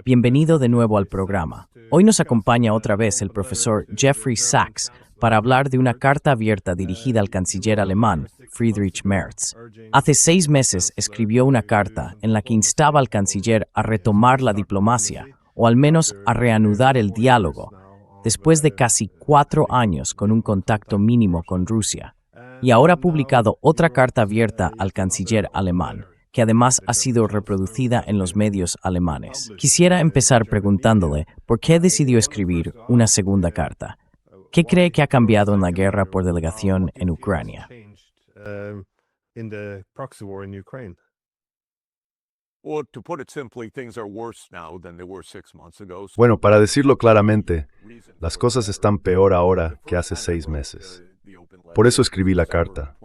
Bienvenido de nuevo al programa. Hoy nos acompaña otra vez el profesor Jeffrey Sachs para hablar de una carta abierta dirigida al canciller alemán, Friedrich Merz. Hace 6 meses escribió una carta en la que instaba al canciller a retomar la diplomacia, o al menos a reanudar el diálogo, después de casi 4 años con un contacto mínimo con Rusia. Y ahora ha publicado otra carta abierta al canciller alemán, que además ha sido reproducida en los medios alemanes. Quisiera empezar preguntándole por qué decidió escribir una segunda carta. ¿Qué cree que ha cambiado en la guerra por delegación en Ucrania? Bueno, para decirlo claramente, las cosas están peor ahora que hace 6 meses. Por eso escribí la carta.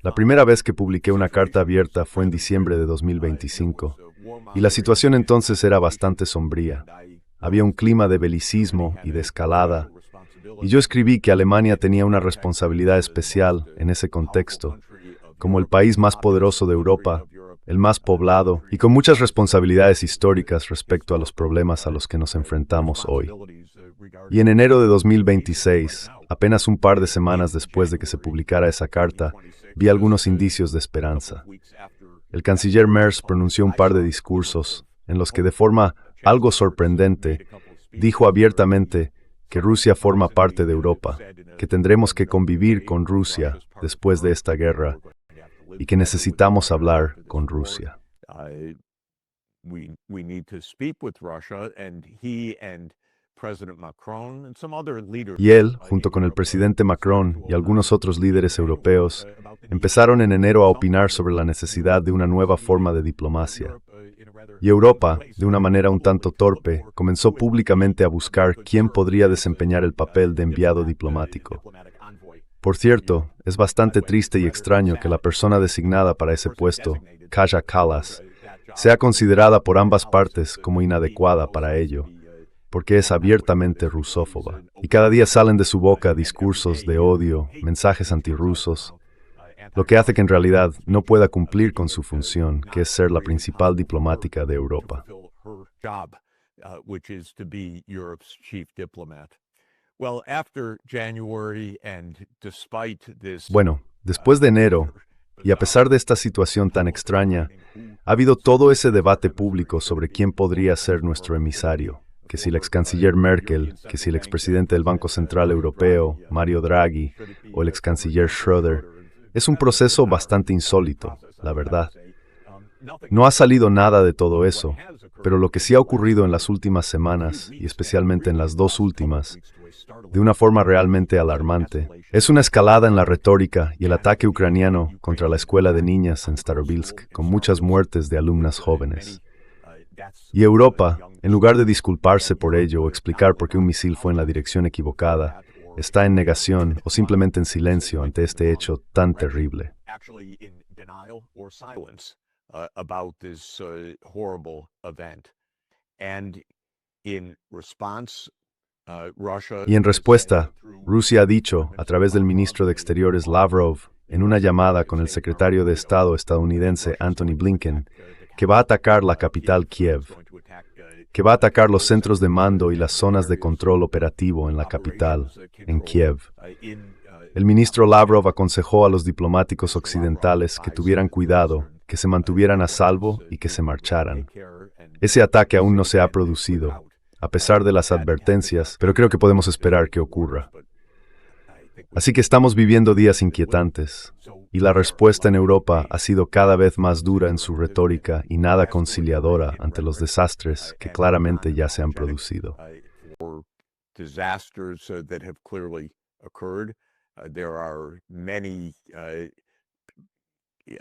La primera vez que publiqué una carta abierta fue en diciembre de 2025, y la situación entonces era bastante sombría. Había un clima de belicismo y de escalada, y yo escribí que Alemania tenía una responsabilidad especial en ese contexto, como el país más poderoso de Europa, el más poblado, y con muchas responsabilidades históricas respecto a los problemas a los que nos enfrentamos hoy. Y en enero de 2026, apenas un par de semanas después de que se publicara esa carta, vi algunos indicios de esperanza. El canciller Merz pronunció un par de discursos en los que de forma algo sorprendente dijo abiertamente que Rusia forma parte de Europa, que tendremos que convivir con Rusia después de esta guerra y que necesitamos hablar con Rusia. Y él, junto con el presidente Macron y algunos otros líderes europeos, empezaron en enero a opinar sobre la necesidad de una nueva forma de diplomacia. Y Europa, de una manera un tanto torpe, comenzó públicamente a buscar quién podría desempeñar el papel de enviado diplomático. Por cierto, es bastante triste y extraño que la persona designada para ese puesto, Kaja Kallas, sea considerada por ambas partes como inadecuada para ello, porque es abiertamente rusófoba. Y cada día salen de su boca discursos de odio, mensajes antirrusos, lo que hace que en realidad no pueda cumplir con su función, que es ser la principal diplomática de Europa. Bueno, después de enero, y a pesar de esta situación tan extraña, ha habido todo ese debate público sobre quién podría ser nuestro emisario. Que si el ex canciller Merkel, que si el expresidente del Banco Central Europeo, Mario Draghi, o el ex canciller Schröder. Es un proceso bastante insólito, la verdad. No ha salido nada de todo eso, pero lo que sí ha ocurrido en las últimas semanas, y especialmente en las 2 últimas, de una forma realmente alarmante, es una escalada en la retórica y el ataque ucraniano contra la escuela de niñas en Starobilsk, con muchas muertes de alumnas jóvenes. Y Europa, en lugar de disculparse por ello o explicar por qué un misil fue en la dirección equivocada, está en negación o simplemente en silencio ante este hecho tan terrible. Y en respuesta, Rusia ha dicho, a través del ministro de Exteriores Lavrov, en una llamada con el secretario de Estado estadounidense Antony Blinken, que va a atacar la capital Kiev, que va a atacar los centros de mando y las zonas de control operativo en la capital, en Kiev. El ministro Lavrov aconsejó a los diplomáticos occidentales que tuvieran cuidado, que se mantuvieran a salvo y que se marcharan. Ese ataque aún no se ha producido, a pesar de las advertencias, pero creo que podemos esperar que ocurra. Así que estamos viviendo días inquietantes, y la respuesta en Europa ha sido cada vez más dura en su retórica y nada conciliadora ante los desastres que claramente ya se han producido.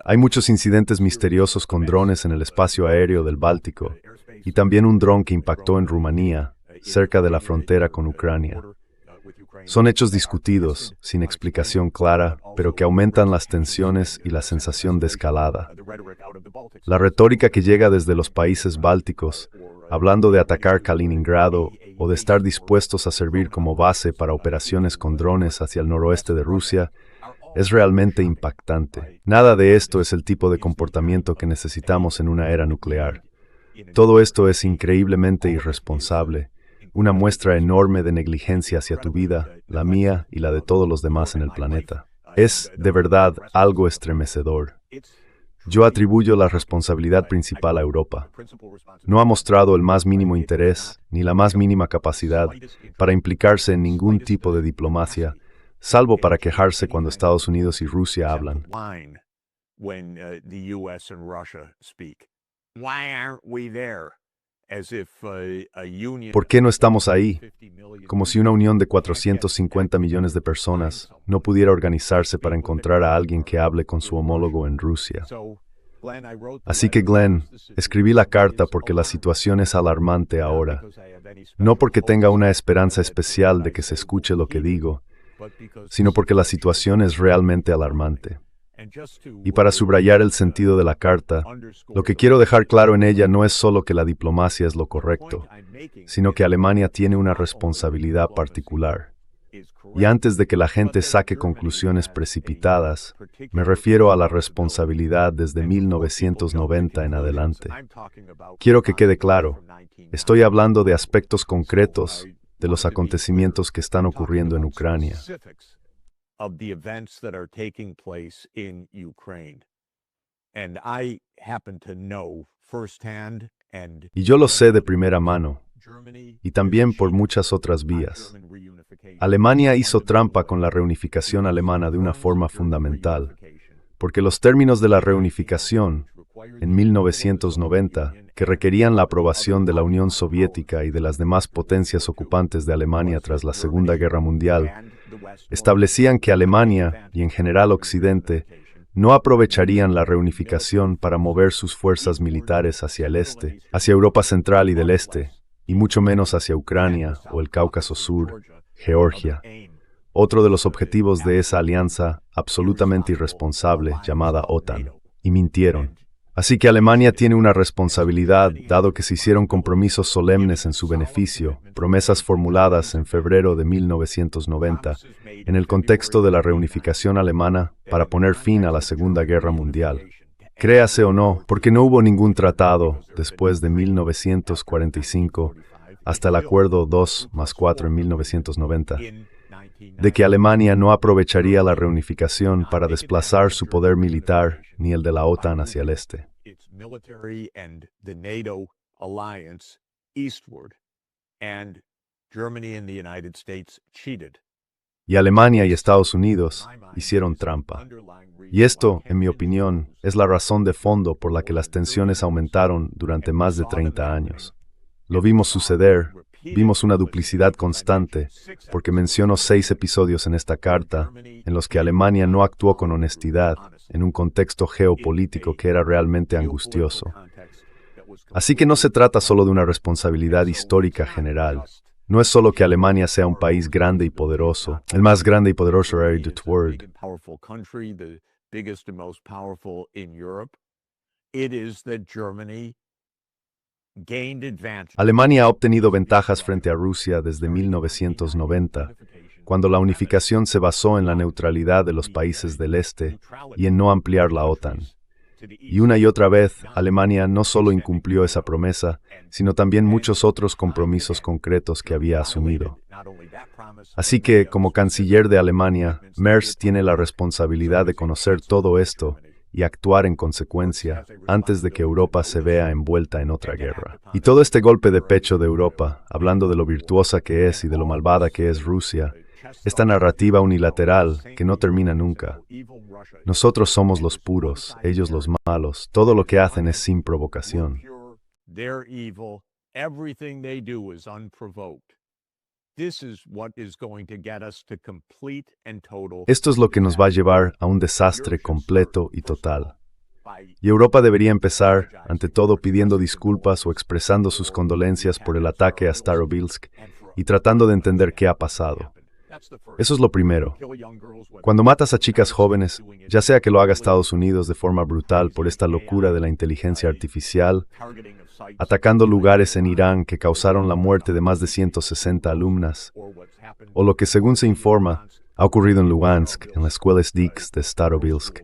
Hay muchos incidentes misteriosos con drones en el espacio aéreo del Báltico, y también un dron que impactó en Rumanía, cerca de la frontera con Ucrania. Son hechos discutidos, sin explicación clara, pero que aumentan las tensiones y la sensación de escalada. La retórica que llega desde los países bálticos, hablando de atacar Kaliningrado o de estar dispuestos a servir como base para operaciones con drones hacia el noroeste de Rusia, Es realmente impactante. Nada de esto es el tipo de comportamiento que necesitamos en una era nuclear. Todo esto es increíblemente irresponsable, una muestra enorme de negligencia hacia tu vida, la mía y la de todos los demás en el planeta. Es, de verdad, algo estremecedor. Yo atribuyo la responsabilidad principal a Europa. No ha mostrado el más mínimo interés, ni la más mínima capacidad, para implicarse en ningún tipo de diplomacia, salvo para quejarse cuando Estados Unidos y Rusia hablan. ¿Por qué no estamos ahí? Como si una unión de 450 millones de personas no pudiera organizarse para encontrar a alguien que hable con su homólogo en Rusia. Así que, Glenn, escribí la carta porque la situación es alarmante ahora. No porque tenga una esperanza especial de que se escuche lo que digo, sino porque la situación es realmente alarmante. Y para subrayar el sentido de la carta, lo que quiero dejar claro en ella no es solo que la diplomacia es lo correcto, sino que Alemania tiene una responsabilidad particular. Y antes de que la gente saque conclusiones precipitadas, me refiero a la responsabilidad desde 1990 en adelante. Quiero que quede claro, estoy hablando de aspectos concretos de los acontecimientos que están ocurriendo en Ucrania. Of the events that are taking place in Ukraine. And I happen to know firsthand and Y yo lo sé de primera mano, y también por muchas otras vías. Alemania hizo trampa con la reunificación alemana de una forma fundamental, porque los términos de la reunificación, en 1990, que requerían la aprobación de la Unión Soviética y de las demás potencias ocupantes de Alemania tras la Segunda Guerra Mundial, establecían que Alemania, y en general Occidente, no aprovecharían la reunificación para mover sus fuerzas militares hacia el este, hacia Europa Central y del Este, y mucho menos hacia Ucrania o el Cáucaso Sur, Georgia, otro de los objetivos de esa alianza absolutamente irresponsable llamada OTAN, y mintieron. Así que Alemania tiene una responsabilidad, dado que se hicieron compromisos solemnes en su beneficio, promesas formuladas en febrero de 1990, en el contexto de la reunificación alemana para poner fin a la Segunda Guerra Mundial. Créase o no, porque no hubo ningún tratado después de 1945, hasta el Acuerdo 2+4 en 1990, de que Alemania no aprovecharía la reunificación para desplazar su poder militar ni el de la OTAN hacia el este. Y Alemania y Estados Unidos hicieron trampa. Y esto, en mi opinión, es la razón de fondo por la que las tensiones aumentaron durante más de 30 años. Lo vimos suceder. Vimos una duplicidad constante, porque menciono 6 episodios en esta carta, en los que Alemania no actuó con honestidad, en un contexto geopolítico que era realmente angustioso. Así que no se trata solo de una responsabilidad histórica general. No es solo que Alemania sea un país grande y poderoso, el más grande y poderoso de the world. Alemania ha obtenido ventajas frente a Rusia desde 1990, cuando la unificación se basó en la neutralidad de los países del este y en no ampliar la OTAN. Y una y otra vez, Alemania no solo incumplió esa promesa, sino también muchos otros compromisos concretos que había asumido. Así que, como canciller de Alemania, Merz tiene la responsabilidad de conocer todo esto y actuar en consecuencia antes de que Europa se vea envuelta en otra guerra. Y todo este golpe de pecho de Europa, hablando de lo virtuosa que es y de lo malvada que es Rusia, esta narrativa unilateral que no termina nunca. Nosotros somos los puros, ellos los malos, todo lo que hacen es sin provocación. Esto es lo que nos va a llevar a un desastre completo y total. Y Europa debería empezar, ante todo, pidiendo disculpas o expresando sus condolencias por el ataque a Starobilsk y tratando de entender qué ha pasado. Eso es lo primero. Cuando matas a chicas jóvenes, ya sea que lo haga Estados Unidos de forma brutal por esta locura de la inteligencia artificial, atacando lugares en Irán que causaron la muerte de más de 160 alumnas, o lo que según se informa, Ha ocurrido en Lugansk, en las escuelas DIX de Starobilsk.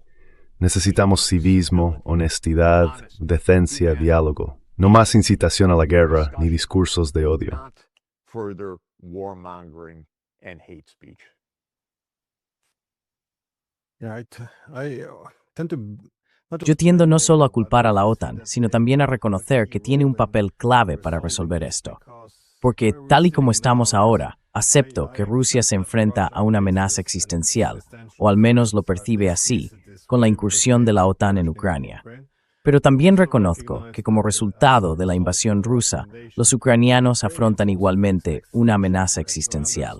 Necesitamos civismo, honestidad, decencia, diálogo. No más incitación a la guerra ni discursos de odio. Not further warmongering and hate speech. Yo tiendo no solo a culpar a la OTAN, sino también a reconocer que tiene un papel clave para resolver esto. Porque, tal y como estamos ahora, acepto que Rusia se enfrenta a una amenaza existencial, o al menos lo percibe así, con la incursión de la OTAN en Ucrania. Pero también reconozco que como resultado de la invasión rusa, los ucranianos afrontan igualmente una amenaza existencial.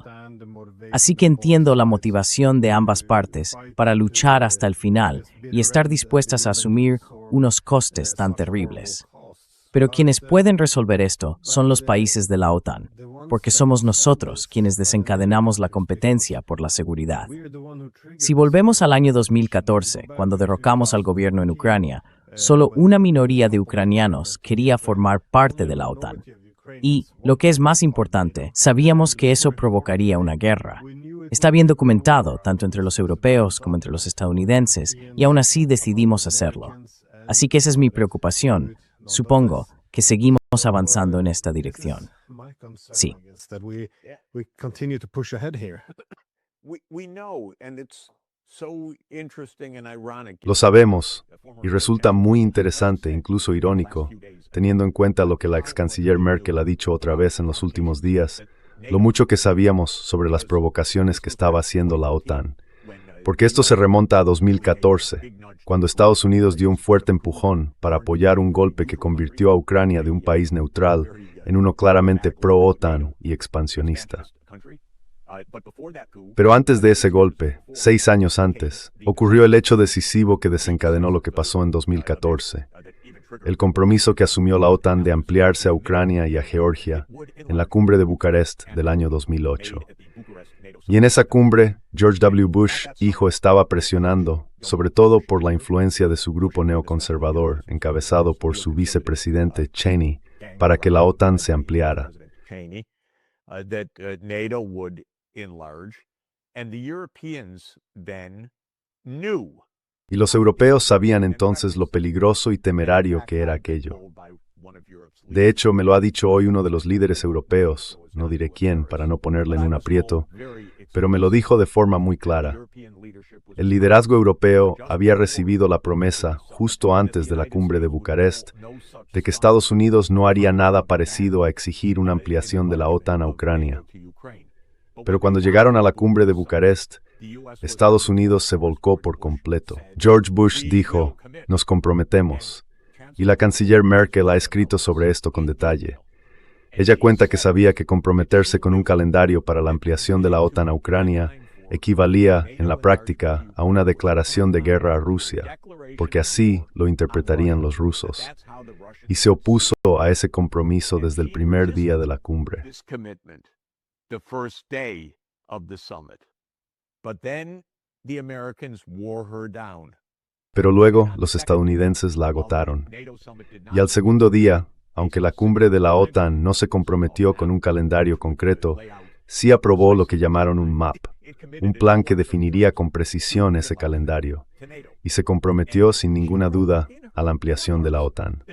Así que entiendo la motivación de ambas partes para luchar hasta el final y estar dispuestas a asumir unos costes tan terribles. Pero quienes pueden resolver esto son los países de la OTAN, porque somos nosotros quienes desencadenamos la competencia por la seguridad. Si volvemos al año 2014, cuando derrocamos al gobierno en Ucrania, solo una minoría de ucranianos quería formar parte de la OTAN. Y, lo que es más importante, sabíamos que eso provocaría una guerra. Está bien documentado, tanto entre los europeos como entre los estadounidenses, y aún así decidimos hacerlo. Así que esa es mi preocupación. Supongo que seguimos avanzando en esta dirección. Sí. We know, and it's so interesting and ironic. Lo sabemos, y resulta muy interesante, incluso irónico, teniendo en cuenta lo que la ex canciller Merkel ha dicho otra vez en los últimos días, lo mucho que sabíamos sobre las provocaciones que estaba haciendo la OTAN. Porque esto se remonta a 2014, cuando Estados Unidos dio un fuerte empujón para apoyar un golpe que convirtió a Ucrania de un país neutral en uno claramente pro-OTAN y expansionista. Pero antes de ese golpe, 6 años antes, ocurrió el hecho decisivo que desencadenó lo que pasó en 2014. El compromiso que asumió la OTAN de ampliarse a Ucrania y a Georgia en la cumbre de Bucarest del año 2008. Y en esa cumbre, George W. Bush, hijo, estaba presionando, sobre todo por la influencia de su grupo neoconservador, encabezado por su vicepresidente Cheney, para que la OTAN se ampliara. NATO would enlarge, and the Europeans then knew. Y los europeos sabían entonces lo peligroso y temerario que era aquello. De hecho, me lo ha dicho hoy uno de los líderes europeos, no diré quién para no ponerle en un aprieto, pero me lo dijo de forma muy clara. El liderazgo europeo había recibido la promesa, justo antes de la cumbre de Bucarest, de que Estados Unidos no haría nada parecido a exigir una ampliación de la OTAN a Ucrania. Pero cuando llegaron a la cumbre de Bucarest, Estados Unidos se volcó por completo. George Bush dijo, nos comprometemos. Y la canciller Merkel ha escrito sobre esto con detalle. Ella cuenta que sabía que comprometerse con un calendario para la ampliación de la OTAN a Ucrania equivalía, en la práctica, a una declaración de guerra a Rusia, porque así lo interpretarían los rusos. Y se opuso a ese compromiso desde el primer día de la cumbre. Pero luego los estadounidenses la agotaron. Y al segundo día, aunque la cumbre de la OTAN no se comprometió con un calendario concreto, sí aprobó lo que llamaron un MAP, un plan que definiría con precisión ese calendario, y se comprometió sin ninguna duda a la ampliación de la OTAN.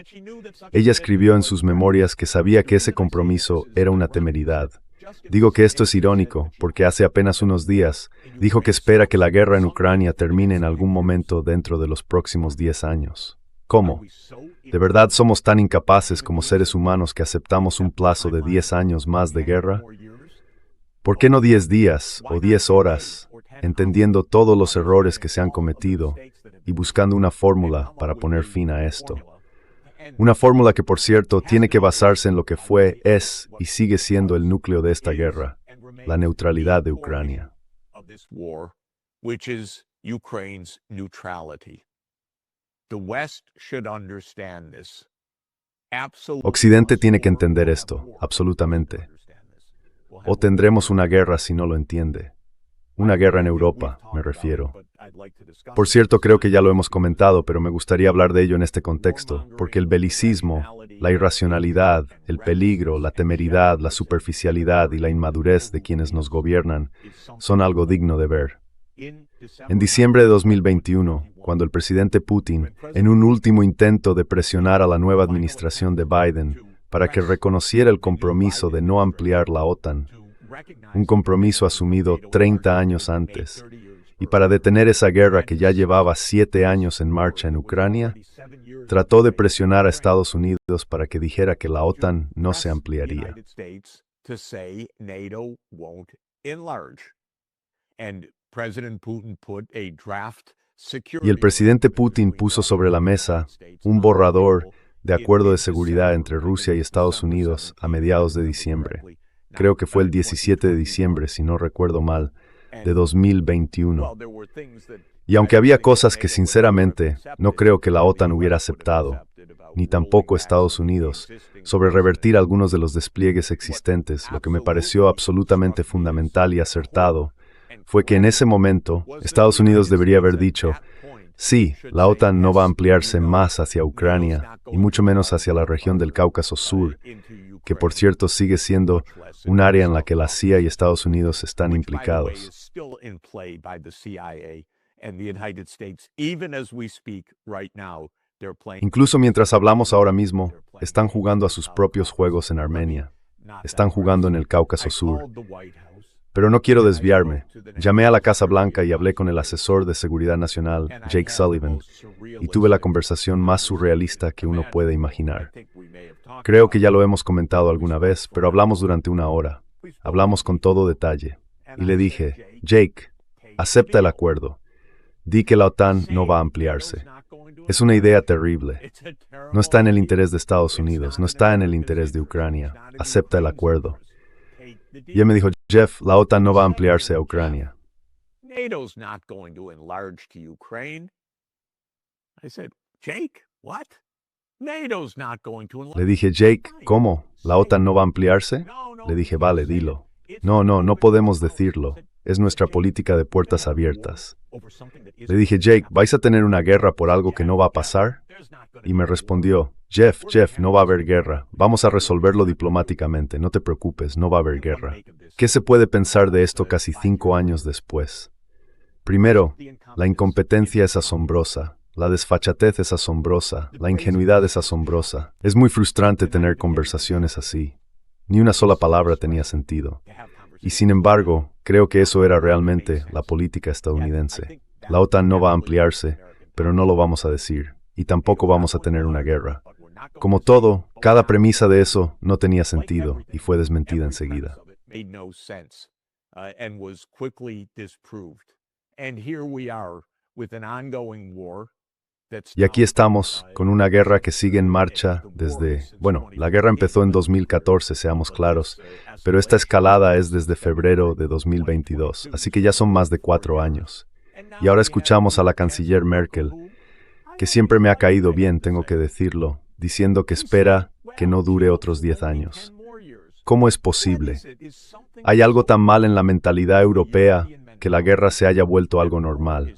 Ella escribió en sus memorias que sabía que ese compromiso era una temeridad. Digo que esto es irónico, porque hace apenas unos días dijo que espera que la guerra en Ucrania termine en algún momento dentro de los próximos 10 años. ¿Cómo? ¿De verdad somos tan incapaces como seres humanos que aceptamos un plazo de 10 años más de guerra? ¿Por qué no 10 días o 10 horas, entendiendo todos los errores que se han cometido y buscando una fórmula para poner fin a esto? Una fórmula que, por cierto, tiene que basarse en lo que fue, es y sigue siendo el núcleo de esta guerra, la neutralidad de Ucrania. Occidente tiene que entender esto, absolutamente. O tendremos una guerra si no lo entiende. Una guerra en Europa, me refiero. Por cierto, creo que ya lo hemos comentado, pero me gustaría hablar de ello en este contexto, porque el belicismo, La irracionalidad, el peligro, la temeridad, la superficialidad y la inmadurez de quienes nos gobiernan son algo digno de ver. En diciembre de 2021, cuando el presidente Putin, en un último intento de presionar a la nueva administración de Biden para que reconociera el compromiso de no ampliar la OTAN, un compromiso asumido 30 años antes, y para detener esa guerra que ya llevaba 7 años en marcha en Ucrania, trató de presionar a Estados Unidos para que dijera que la OTAN no se ampliaría. Y el presidente Putin puso sobre la mesa un borrador de acuerdo de seguridad entre Rusia y Estados Unidos a mediados de diciembre. Creo que fue el 17 de diciembre, si no recuerdo mal, de 2021. Y aunque había cosas que sinceramente no creo que la OTAN hubiera aceptado, ni tampoco Estados Unidos, sobre revertir algunos de los despliegues existentes, lo que me pareció absolutamente fundamental y acertado fue que en ese momento Estados Unidos debería haber dicho: sí, la OTAN no va a ampliarse más hacia Ucrania, y mucho menos hacia la región del Cáucaso Sur, que por cierto sigue siendo un área en la que la CIA y Estados Unidos están implicados. Incluso mientras hablamos ahora mismo, están jugando a sus propios juegos en Armenia. Están jugando en el Cáucaso Sur. Pero no quiero desviarme. Llamé a la Casa Blanca y hablé con el asesor de Seguridad Nacional, Jake Sullivan, y tuve la conversación más surrealista que uno puede imaginar. Creo que ya lo hemos comentado alguna vez, pero hablamos durante 1 hora. Hablamos con todo detalle. Y le dije: Jake, acepta el acuerdo. Di que la OTAN no va a ampliarse. Es una idea terrible. No está en el interés de Estados Unidos, no está en el interés de Ucrania. Acepta el acuerdo. Y él me dijo: Jeff, la OTAN no va a ampliarse a Ucrania. NATO's not going to enlarge to Ukraine. I said, Jake, what? NATO's not going to enlarge. Le dije: Jake, ¿cómo? ¿La OTAN no va a ampliarse? Le dije: vale, dilo. No podemos decirlo. Es nuestra política de puertas abiertas. Le dije: Jake, ¿vais a tener una guerra por algo que no va a pasar? Y me respondió: Jeff, no va a haber guerra. Vamos a resolverlo diplomáticamente. No te preocupes, no va a haber guerra. ¿Qué se puede pensar de esto casi 5 años después? Primero, la incompetencia es asombrosa. La desfachatez es asombrosa. La ingenuidad es asombrosa. Es muy frustrante tener conversaciones así. Ni una sola palabra tenía sentido. Y sin embargo, creo que eso era realmente la política estadounidense. La OTAN no va a ampliarse, pero no lo vamos a decir. Y tampoco vamos a tener una guerra. Como todo, cada premisa de eso no tenía sentido y fue desmentida enseguida. Y aquí estamos, con una guerra que sigue en marcha desde... Bueno, la guerra empezó en 2014, seamos claros, pero esta escalada es desde febrero de 2022, así que ya son más de 4 años. Y ahora escuchamos a la canciller Merkel, que siempre me ha caído bien, tengo que decirlo, diciendo que espera que no dure otros 10 años. ¿Cómo es posible? ¿Hay algo tan mal en la mentalidad europea que la guerra se haya vuelto algo normal?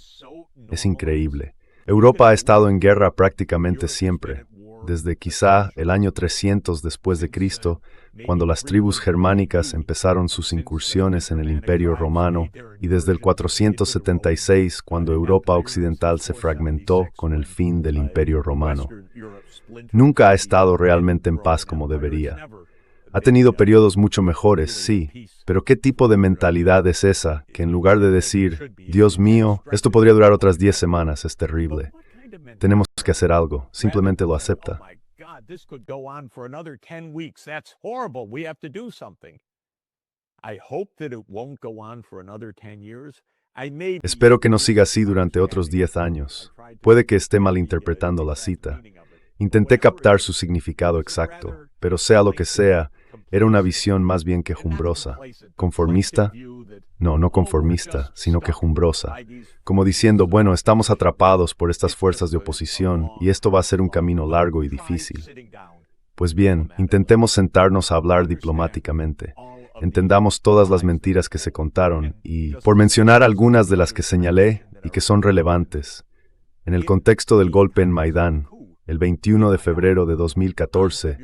Es increíble. Europa ha estado en guerra prácticamente siempre, desde quizá el año 300 después de Cristo, cuando las tribus germánicas empezaron sus incursiones en el Imperio Romano, y desde el 476, cuando Europa occidental se fragmentó con el fin del Imperio Romano. Nunca ha estado realmente en paz como debería. Ha tenido periodos mucho mejores, sí, pero ¿qué tipo de mentalidad es esa que en lugar de decir, Dios mío, esto podría durar otras 10 semanas, es terrible? Tenemos que hacer algo, simplemente lo acepta. Espero que no siga así durante otros 10 años. Puede que esté malinterpretando la cita. Intenté captar su significado exacto, pero sea lo que sea, era una visión más bien quejumbrosa. ¿Conformista? No conformista, sino quejumbrosa. Como diciendo, bueno, estamos atrapados por estas fuerzas de oposición y esto va a ser un camino largo y difícil. Pues bien, intentemos sentarnos a hablar diplomáticamente. Entendamos todas las mentiras que se contaron y, por mencionar algunas de las que señalé y que son relevantes, en el contexto del golpe en Maidán, El 21 de febrero de 2014,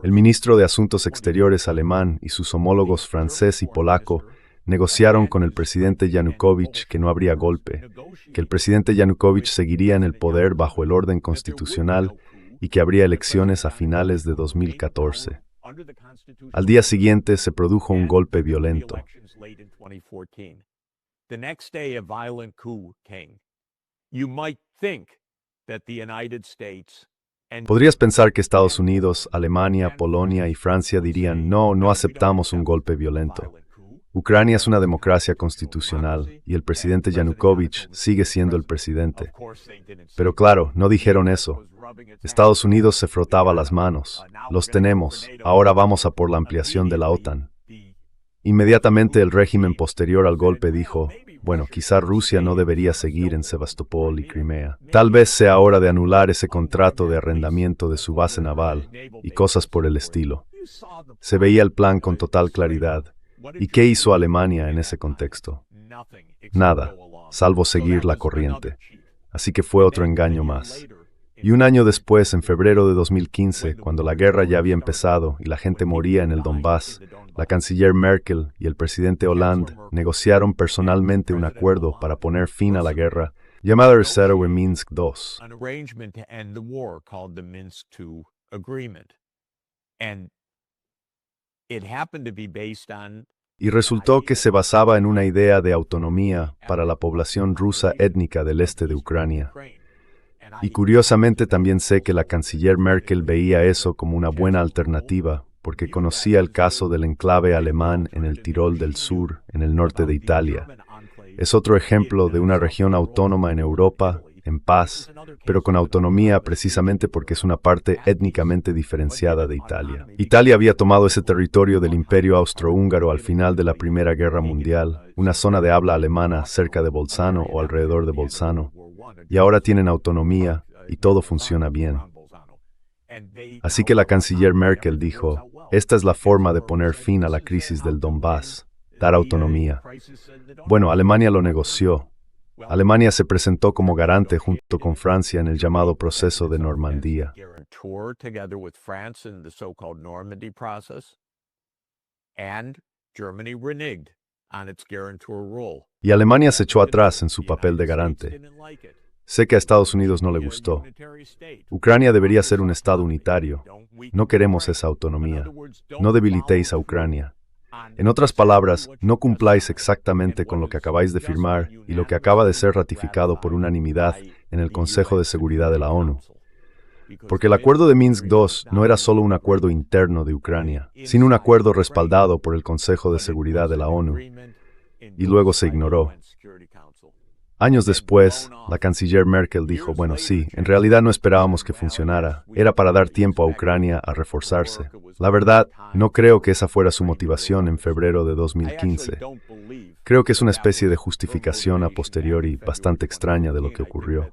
el ministro de Asuntos Exteriores alemán y sus homólogos francés y polaco negociaron con el presidente Yanukovych que no habría golpe, que el presidente Yanukovych seguiría en el poder bajo el orden constitucional y que habría elecciones a finales de 2014. Al día siguiente se produjo un golpe violento. The next day, a violent coup came. You might think that the United States and Podrías pensar que Estados Unidos, Alemania, Polonia y Francia dirían, no aceptamos un golpe violento. Ucrania es una democracia constitucional y el presidente Yanukovych sigue siendo el presidente. Pero claro, no dijeron eso. Estados Unidos se frotaba las manos. Los tenemos, ahora vamos a por la ampliación de la OTAN. Inmediatamente el régimen posterior al golpe dijo, bueno, quizá Rusia no debería seguir en Sebastopol y Crimea. Tal vez sea hora de anular ese contrato de arrendamiento de su base naval y cosas por el estilo. Se veía el plan con total claridad. ¿Y qué hizo Alemania en ese contexto? Nada, salvo seguir la corriente. Así que fue otro engaño más. Y un año después, en febrero de 2015, cuando la guerra ya había empezado y la gente moría en el Donbass, la canciller Merkel y el presidente Hollande negociaron personalmente un acuerdo para poner fin a la guerra, llamado Resettle en Minsk II. an arrangement to end the war called the Minsk II Agreement. And it happened to be based on Y resultó que se basaba en una idea de autonomía para la población rusa étnica del este de Ucrania. Y curiosamente también sé que la canciller Merkel veía eso como una buena alternativa, porque conocía el caso del enclave alemán en el Tirol del Sur, en el norte de Italia. Es otro ejemplo de una región autónoma en Europa, en paz, pero con autonomía precisamente porque es una parte étnicamente diferenciada de Italia. Italia había tomado ese territorio del Imperio Austrohúngaro al final de la Primera Guerra Mundial, una zona de habla alemana cerca de Bolzano o alrededor de Bolzano, y ahora tienen autonomía y todo funciona bien. Así que la canciller Merkel dijo, esta es la forma de poner fin a la crisis del Donbass, dar autonomía. Bueno, Alemania lo negoció. Alemania se presentó como garante junto con Francia en el llamado proceso de Normandía. guarantor together with France in the so-called Normandy process, and Germany reneged on its guarantor role. Y Alemania se echó atrás en su papel de garante. Sé que a Estados Unidos no le gustó. Ucrania debería ser un Estado unitario. No queremos esa autonomía. No debilitéis a Ucrania. En otras palabras, no cumpláis exactamente con lo que acabáis de firmar y lo que acaba de ser ratificado por unanimidad en el Consejo de Seguridad de la ONU. Porque el acuerdo de Minsk II no era solo un acuerdo interno de Ucrania, sino un acuerdo respaldado por el Consejo de Seguridad de la ONU, y luego se ignoró. Años después, la canciller Merkel dijo, bueno, sí, en realidad no esperábamos que funcionara, era para dar tiempo a Ucrania a reforzarse. La verdad, no creo que esa fuera su motivación en febrero de 2015. Creo que es una especie de justificación a posteriori bastante extraña de lo que ocurrió.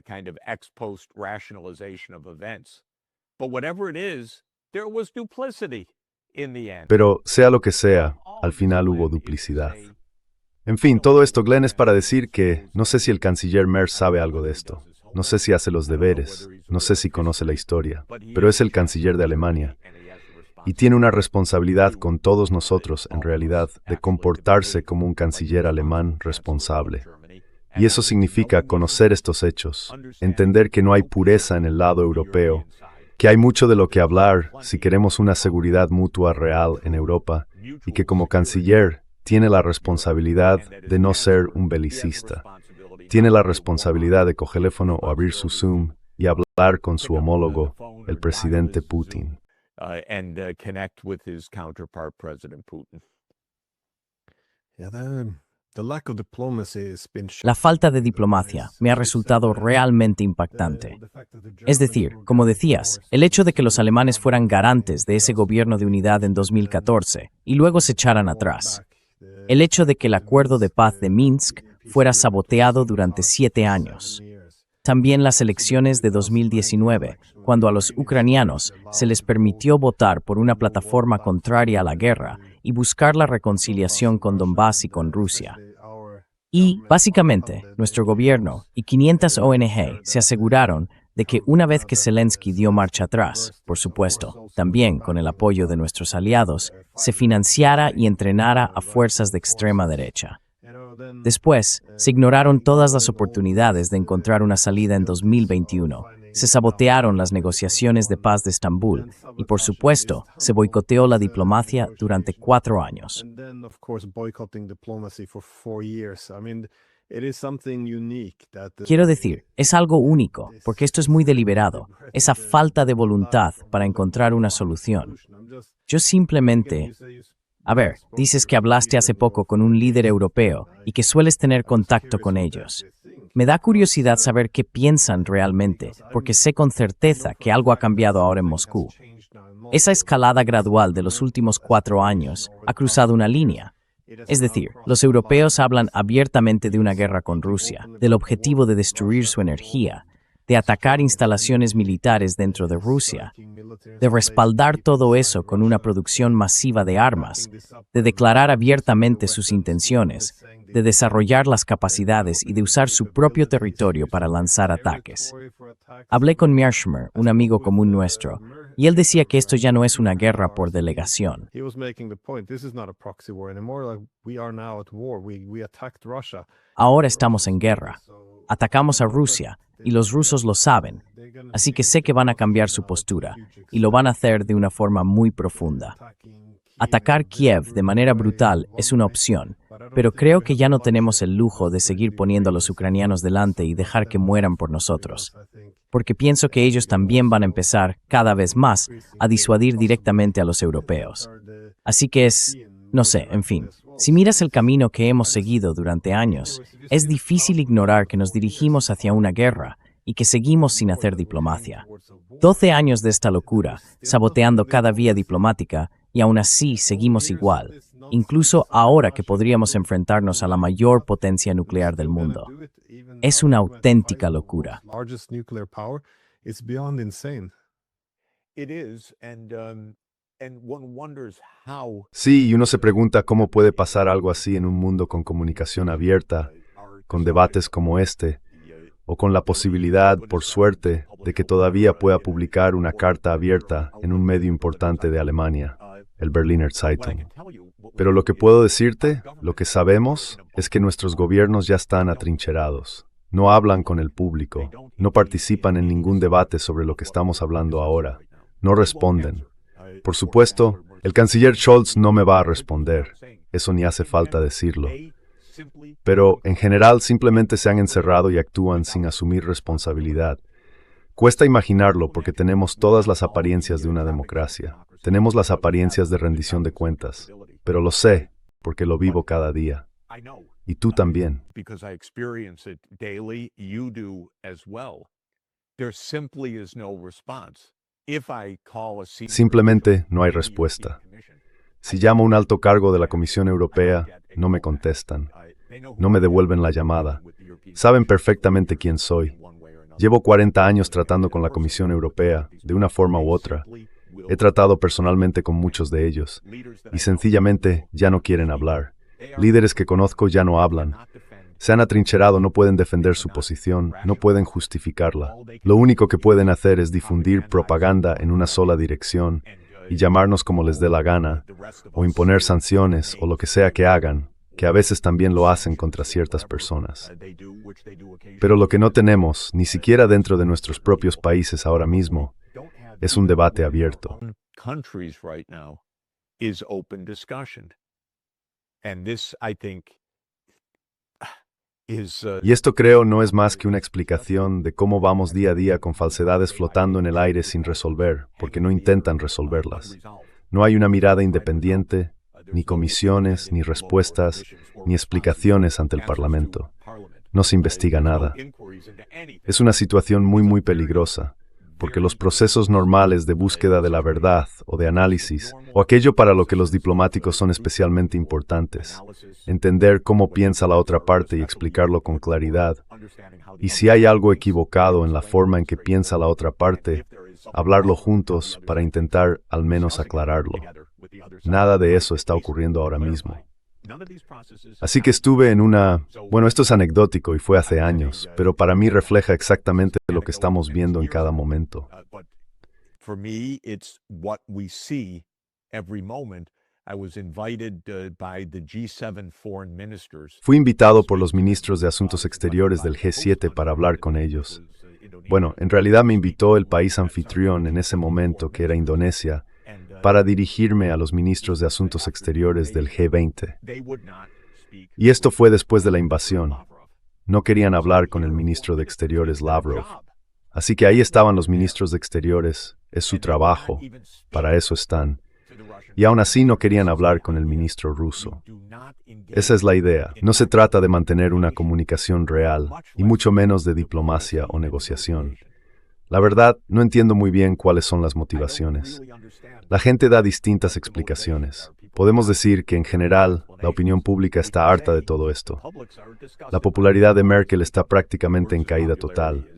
Kind of ex post rationalization of events. But whatever it is, there was duplicity in the end. Pero, sea lo que sea, al final hubo duplicidad. En fin, todo esto, Glenn, es para decir que no sé si el canciller Merz sabe algo de esto. No sé si hace los deberes, no sé si conoce la historia, pero es el canciller de Alemania. Y tiene una responsabilidad con todos nosotros, en realidad, de comportarse como un canciller alemán responsable. Y eso significa conocer estos hechos, entender que no hay pureza en el lado europeo, que hay mucho de lo que hablar si queremos una seguridad mutua real en Europa, y que como canciller tiene la responsabilidad de no ser un belicista. Tiene la responsabilidad de coger el teléfono o abrir su Zoom y hablar con su homólogo, el presidente Putin. Connect with his counterpart, President Putin. La falta de diplomacia me ha resultado realmente impactante. Es decir, como decías, el hecho de que los alemanes fueran garantes de ese gobierno de unidad en 2014 y luego se echaran atrás. El hecho de que el acuerdo de paz de Minsk fuera saboteado durante 7 años. También las elecciones de 2019, cuando a los ucranianos se les permitió votar por una plataforma contraria a la guerra y buscar la reconciliación con Donbass y con Rusia. Y, básicamente, nuestro gobierno y 500 ONG se aseguraron de que una vez que Zelensky dio marcha atrás, por supuesto, también con el apoyo de nuestros aliados, se financiara y entrenara a fuerzas de extrema derecha. Después, se ignoraron todas las oportunidades de encontrar una salida en 2021, se sabotearon las negociaciones de paz de Estambul y, por supuesto, se boicoteó la diplomacia durante 4 años. Quiero decir, es algo único, porque esto es muy deliberado, esa falta de voluntad para encontrar una solución. Yo simplemente... A ver, dices que hablaste hace poco con un líder europeo y que sueles tener contacto con ellos. Me da curiosidad saber qué piensan realmente, porque sé con certeza que algo ha cambiado ahora en Moscú. Esa escalada gradual de los últimos 4 años ha cruzado una línea. Es decir, los europeos hablan abiertamente de una guerra con Rusia, del objetivo de destruir su energía, de atacar instalaciones militares dentro de Rusia, de respaldar todo eso con una producción masiva de armas, de declarar abiertamente sus intenciones, de desarrollar las capacidades y de usar su propio territorio para lanzar ataques. Hablé con Mierzchmer, un amigo común nuestro, y él decía que esto ya no es una guerra por delegación. Ahora estamos en guerra. Atacamos a Rusia, y los rusos lo saben, así que sé que van a cambiar su postura, y lo van a hacer de una forma muy profunda. Atacar Kiev de manera brutal es una opción, pero creo que ya no tenemos el lujo de seguir poniendo a los ucranianos delante y dejar que mueran por nosotros, porque pienso que ellos también van a empezar, cada vez más, a disuadir directamente a los europeos. Así que no sé, en fin. Si miras el camino que hemos seguido durante años, es difícil ignorar que nos dirigimos hacia una guerra y que seguimos sin hacer diplomacia. 12 años de esta locura, saboteando cada vía diplomática, y aún así seguimos igual, incluso ahora que podríamos enfrentarnos a la mayor potencia nuclear del mundo. Es una auténtica locura. Sí, y uno se pregunta cómo puede pasar algo así en un mundo con comunicación abierta, con debates como este, o con la posibilidad, por suerte, de que todavía pueda publicar una carta abierta en un medio importante de Alemania, el Berliner Zeitung. Pero lo que puedo decirte, lo que sabemos, es que nuestros gobiernos ya están atrincherados. No hablan con el público, no participan en ningún debate sobre lo que estamos hablando ahora, no responden. Por supuesto, el canciller Scholz no me va a responder, eso ni hace falta decirlo. Pero, en general, simplemente se han encerrado y actúan sin asumir responsabilidad. Cuesta imaginarlo porque tenemos todas las apariencias de una democracia. Tenemos las apariencias de rendición de cuentas. Pero lo sé, porque lo vivo cada día. Y tú también. Simplemente no hay respuesta. Si llamo a un alto cargo de la Comisión Europea, no me contestan. No me devuelven la llamada. Saben perfectamente quién soy. Llevo 40 años tratando con la Comisión Europea, de una forma u otra. He tratado personalmente con muchos de ellos, y sencillamente ya no quieren hablar. Líderes que conozco ya no hablan. Se han atrincherado, no pueden defender su posición, no pueden justificarla. Lo único que pueden hacer es difundir propaganda en una sola dirección y llamarnos como les dé la gana, o imponer sanciones o lo que sea que hagan, que a veces también lo hacen contra ciertas personas. Pero lo que no tenemos, ni siquiera dentro de nuestros propios países ahora mismo, es un debate abierto. Y esto creo no es más que una explicación de cómo vamos día a día con falsedades flotando en el aire sin resolver, porque no intentan resolverlas. No hay una mirada independiente, ni comisiones, ni respuestas, ni explicaciones ante el Parlamento. No se investiga nada. Es una situación muy peligrosa, porque los procesos normales de búsqueda de la verdad o de análisis, o aquello para lo que los diplomáticos son especialmente importantes, entender cómo piensa la otra parte y explicarlo con claridad, y si hay algo equivocado en la forma en que piensa la otra parte, hablarlo juntos para intentar al menos aclararlo. Nada de eso está ocurriendo ahora mismo. Así que estuve en una... Bueno, esto es anecdótico y fue hace años, pero para mí refleja exactamente lo que estamos viendo en cada momento. For me, it's what we see every moment. I was invited by the G7 foreign ministers. Fui invitado por los ministros de Asuntos Exteriores del G7 para hablar con ellos. Bueno, en realidad me invitó el país anfitrión en ese momento, que era Indonesia, para dirigirme a los ministros de Asuntos Exteriores del G20. Y esto fue después de la invasión. No querían hablar con el ministro de Exteriores Lavrov. Así que ahí estaban los ministros de Exteriores, es su trabajo, para eso están. Y aún así no querían hablar con el ministro ruso. Esa es la idea. No se trata de mantener una comunicación real, y mucho menos de diplomacia o negociación. La verdad, no entiendo muy bien cuáles son las motivaciones. La gente da distintas explicaciones. Podemos decir que en general, la opinión pública está harta de todo esto. La popularidad de Merkel está prácticamente en caída total.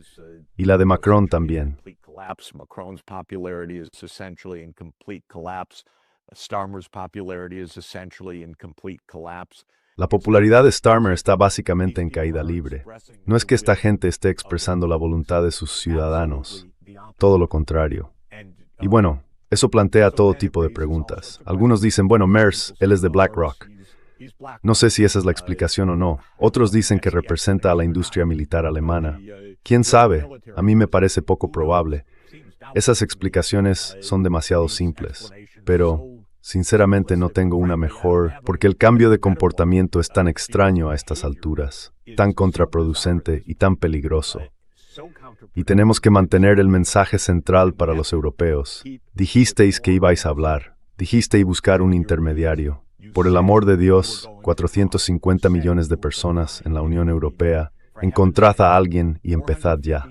Y la de Macron también. Macron's popularity is essentially in complete collapse. Starmer's popularity is essentially in complete collapse. La popularidad de Starmer está básicamente en caída libre. No es que esta gente esté expresando la voluntad de sus ciudadanos. Todo lo contrario. Y bueno, eso plantea todo tipo de preguntas. Algunos dicen, bueno, Merz, él es de BlackRock. No sé si esa es la explicación o no. Otros dicen que representa a la industria militar alemana. ¿Quién sabe? A mí me parece poco probable. Esas explicaciones son demasiado simples. Pero, sinceramente, no tengo una mejor, porque el cambio de comportamiento es tan extraño a estas alturas, tan contraproducente y tan peligroso. Y tenemos que mantener el mensaje central para los europeos. Dijisteis que ibais a hablar. Dijisteis buscar un intermediario. Por el amor de Dios, 450 millones de personas en la Unión Europea, encontrad a alguien y empezad ya.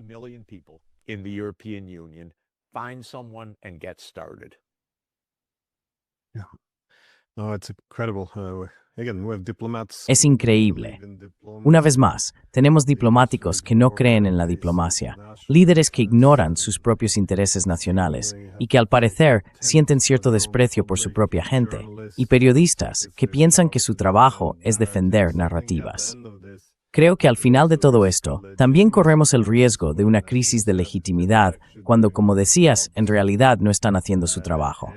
Es increíble. Una vez más, tenemos diplomáticos que no creen en la diplomacia, líderes que ignoran sus propios intereses nacionales y que al parecer sienten cierto desprecio por su propia gente, y periodistas que piensan que su trabajo es defender narrativas. Creo que al final de todo esto, también corremos el riesgo de una crisis de legitimidad cuando, como decías, en realidad no están haciendo su trabajo.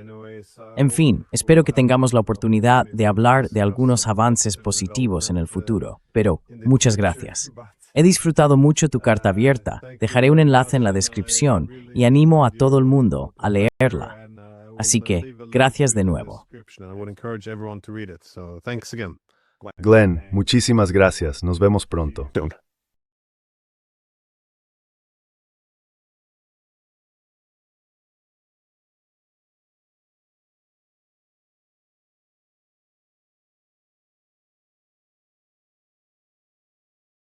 En fin, espero que tengamos la oportunidad de hablar de algunos avances positivos en el futuro, pero muchas gracias. He disfrutado mucho tu carta abierta, dejaré un enlace en la descripción y animo a todo el mundo a leerla. Así que, gracias de nuevo. Glenn, muchísimas gracias. Nos vemos pronto.